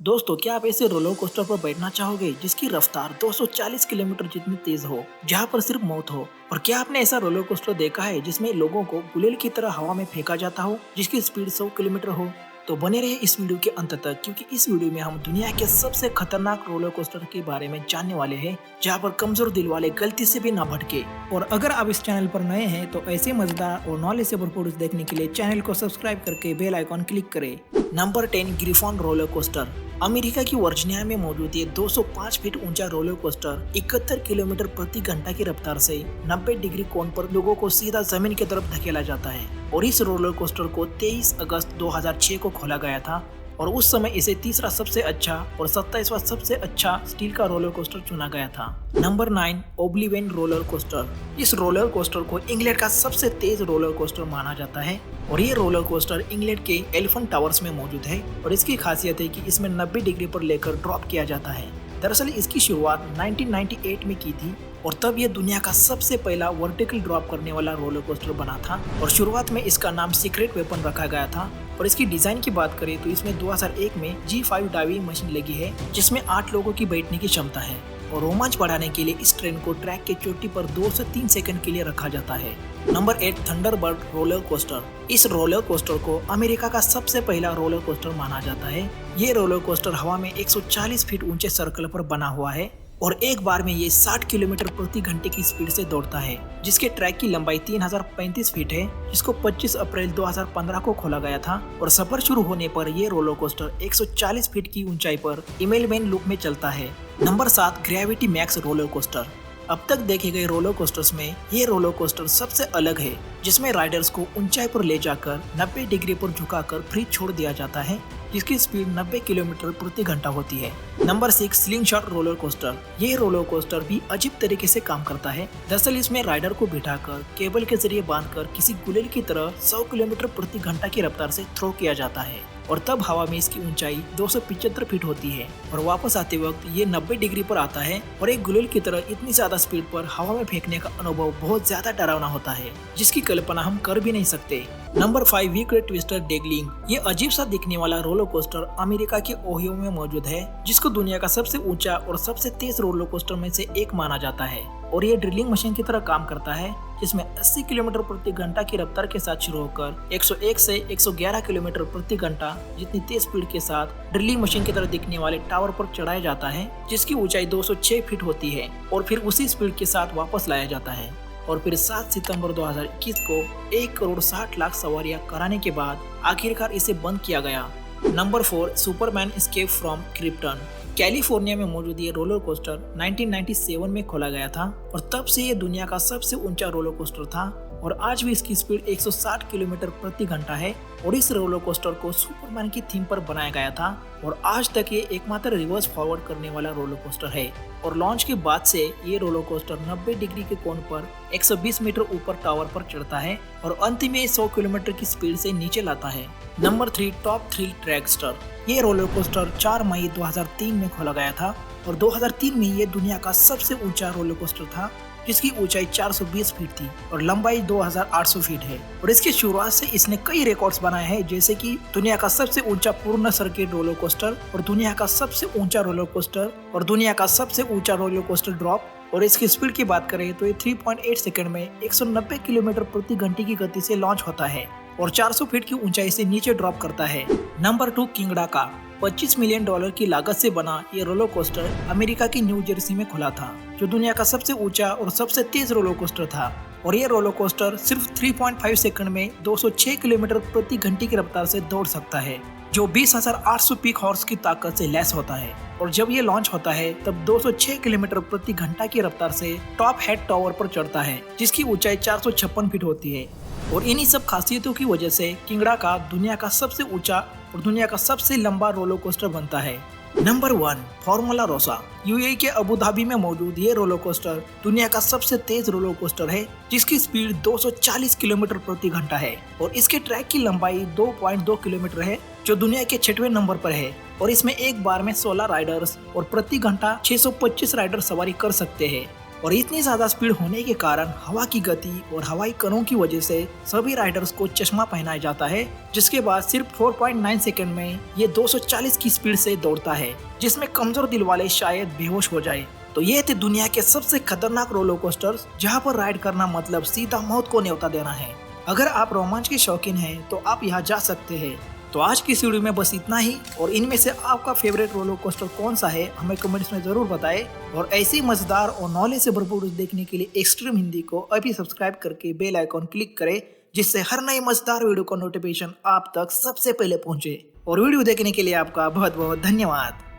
दोस्तों, क्या आप ऐसे रोलर कोस्टर पर बैठना चाहोगे जिसकी रफ्तार 240 किलोमीटर जितनी तेज हो, जहां पर सिर्फ मौत हो? और क्या आपने ऐसा रोलर कोस्टर देखा है जिसमें लोगों को गुलेल की तरह हवा में फेंका जाता हो, जिसकी स्पीड 100 किलोमीटर हो? तो बने रहे इस वीडियो के अंत तक, क्योंकि इस वीडियो में हम दुनिया के सबसे खतरनाक रोलर कोस्टर के बारे में जानने वाले हैं, जहां पर कमजोर दिल वाले गलती से भी ना भटके। और अगर आप इस चैनल पर नए हैं तो ऐसे मजेदार और नॉलेज से भरपूर देखने के लिए चैनल को सब्सक्राइब करके बेल आइकॉन क्लिक करें। Number 10, griffon roller coaster. America की वर्जीनिया में मौजूद ये 205 फीट ऊंचा रोलर कोस्टर 71 किलोमीटर प्रति घंटा की रफ्तार से 90 डिग्री कोण पर लोगों को सीधा जमीन की तरफ धकेला जाता है। और इस रोलर कोस्टर को 23 अगस्त 2006 को खोला गया था और उस समय इसे तीसरा सबसे अच्छा और 27वां सबसे अच्छा स्टील का रोलर कोस्टर चुना गया था। Number 9, oblivion roller coaster. इस रोलर कोस्टर को इंग्लैंड का सबसे तेज रोलर कोस्टर माना जाता है और ये रोलर कोस्टर इंग्लैंड के एलिफेंट टावर्स में मौजूद है और इसकी खासियत है कि इसमें 90 डिग्री पर लेकर ड्रॉप किया जाता है। दरअसल इसकी शुरुआत 1998 में की थी और तब ये दुनिया का सबसे पहला वर्टिकल ड्रॉप करने वाला रोलर कोस्टर बना था और शुरुआत में इसका नाम सीक्रेट वेपन रखा गया था। और इसकी डिजाइन की बात करें तो इसमें 2001 में G5 डाइविंग मशीन लगी है, जिसमें 8 लोगों की बैठने की क्षमता है। और रोमांच बढ़ाने के लिए इस ट्रेन को ट्रैक के चोटी पर 2 से 3 सेकंड के लिए रखा जाता है। Number 8, Thunderbird roller coaster. इस रोलर कोस्टर को अमेरिका का सबसे पहला रोलर कोस्टर माना जाता है। ये रोलर कोस्टर हवा में 140 फीट ऊंचे सर्कल पर बना हुआ है और एक बार में ये 60 किलोमीटर प्रति घंटे की स्पीड से दौड़ता है, जिसके ट्रैक की लंबाई 3035 फीट है, जिसको 25 अप्रैल 2015 को खोला गया था। और सफर शुरू होने पर ये रोलर कोस्टर 140 फीट की ऊंचाई पर इमेलमैन लूप में चलता है। Number 7, gravity max roller coaster. अब तक देखे गए रोलर कोस्टर्स में ये रोलर कोस्टर सबसे अलग है, जिसमें राइडर्स को ऊंचाई पर ले जाकर 90 डिग्री पर झुकाकर फ्री छोड़ दिया जाता है, जिसकी स्पीड 90 किलोमीटर प्रति घंटा होती है। Number 6, sling shot roller coaster. ये रोलर कोस्टर भी अजीब तरीके से काम करता है। दरअसल इसमें राइडर को बिठाकर केबल के जरिए बांधकर किसी गुलेल की तरह 100 किलोमीटर प्रति घंटा की रफ्तार से थ्रो किया जाता है और तब हवा में इसकी ऊंचाई 275 फीट होती है और वापस आते वक्त ये 90 डिग्री पर आता है और एक गुलेल की तरह इतनी ज्यादा स्पीड पर हवा में फेंकने का अनुभव बहुत ज्यादा डरावना होता है, जिसकी कल्पना हम कर भी नहीं सकते। Number 5, vehicle twister dangling. ये अजीब सा दिखने वाला रोलर कोस्टर अमेरिका के ओहियो में मौजूद है, जिसको दुनिया का सबसे ऊंचा और सबसे तेज रोलर कोस्टर में से एक माना जाता है। और ये ड्रिलिंग मशीन की तरह काम करता है, जिसमें 80 किलोमीटर प्रति घंटा की रफ्तार के साथ शुरू होकर 101 से 111 किलोमीटर प्रति घंटा जितनी तेज स्पीड के साथ ड्रिलिंग मशीन की तरह दिखने वाले टावर पर चढ़ाया जाता है, जिसकी ऊंचाई 206 फीट होती है और फिर उसी स्पीड के साथ वापस लाया जाता है। और फिर 7 सितंबर 2021 को 1 करोड़ 60 लाख सवारियां कराने के बाद आखिरकार इसे बंद किया गया। Number 4, Superman escape from krypton. California में मौजूद ये रोलर कोस्टर 1997 में खोला गया था और तब से ये दुनिया का सबसे ऊंचा रोलर कोस्टर था और आज भी इसकी स्पीड 160 किलोमीटर प्रति घंटा है। और इस रोलर कोस्टर को सुपरमैन की थीम पर बनाया गया था और आज तक ये एकमात्र रिवर्स फॉरवर्ड करने वाला रोलर कोस्टर है। और लॉन्च के बाद से ये रोलर कोस्टर 90 डिग्री के कोण पर 120 मीटर ऊपर टावर पर चढ़ता है और अंत में 100 किलोमीटर की स्पीड से नीचे लाता है। Number 3, top thrill dragster. ये रोलर कोस्टर 4 मई 2003 में खोला गया था और 2003 में ये दुनिया का सबसे ऊंचा रोलर कोस्टर था, जिसकी ऊंचाई 420 फीट थी और लंबाई 2800 फीट है। और इसकी शुरुआत से इसने कई रिकॉर्ड्स बनाए हैं, जैसे कि दुनिया का सबसे ऊंचा पूर्ण सर्किट रोलर कोस्टर और दुनिया का सबसे ऊंचा रोलर कोस्टर और दुनिया का सबसे ऊंचा रोलर कोस्टर ड्रॉप। और इसकी स्पीड की बात करें तो ये 3.8 सेकंड में 190 किलोमीटर प्रति घंटे की गति से लॉन्च होता है और 400 फीट की ऊंचाई से नीचे ड्रॉप करता है। नंबर 2, किंगडा का। $25 मिलियन की लागत से बना ये रोलर कोस्टर अमेरिका की न्यू जर्सी में खुला था, जो दुनिया का सबसे ऊंचा और सबसे तेज रोलर कोस्टर था। और ये रोलर कोस्टर सिर्फ 3.5 सेकंड में 206 किलोमीटर प्रति घंटे की रफ्तार से दौड़ सकता है, जो 20,800 पीक हॉर्स की ताकत से लैस होता है। और जब ये लॉन्च होता है तब 206 किलोमीटर प्रति घंटा की रफ्तार से टॉप हेड टावर पर चढ़ता है, जिसकी ऊंचाई 456 फीट होती है। और इन्हीं सब खासियतों की वजह से किंगडा का दुनिया का सबसे ऊंचा और दुनिया का सबसे लंबा रोलर कोस्टर बनता है। नंबर 1, फॉर्मूला रोसा। यूएई के अबू धाबी में मौजूद ये रोलर कोस्टर दुनिया का सबसे तेज रोलर कोस्टर है, जिसकी स्पीड 240 किलोमीटर प्रति घंटा है और इसके ट्रैक की लंबाई 2.2 किलोमीटर है, जो दुनिया के 6वें नंबर पर है। और इसमें एक बार में 16 राइडर्स और प्रति घंटा 625 राइडर सवारी कर सकते हैं। और इतनी ज्यादा स्पीड होने के कारण हवा की गति और हवाई कणों की वजह से सभी राइडर्स को चश्मा पहनाया जाता है, जिसके बाद सिर्फ 4.9 सेकंड में ये 240 की स्पीड से दौड़ता है, जिसमें कमजोर दिल वाले शायद बेहोश हो जाए। तो ये थे दुनिया के सबसे खतरनाक रोलर कोस्टर्स, जहाँ पर राइड करना मतलब सीधा मौत को न्योता देना है। अगर आप रोमांच के शौकीन हैं तो आप यहाँ जा सकते हैं। तो आज की इस वीडियो में बस इतना ही, और इनमें से आपका फेवरेट रोलर कोस्टर कौन सा है हमें कमेंट्स में जरूर बताएं। और ऐसी मजेदार और नॉलेज से भरपूर देखने के लिए एक्सट्रीम हिंदी को अभी सब्सक्राइब करके बेल आइकॉन क्लिक करें, जिससे हर नई मजेदार वीडियो का नोटिफिकेशन आप तक सबसे पहले पहुंचे। और वीडियो देखने के लिए आपका बहुत बहुत धन्यवाद।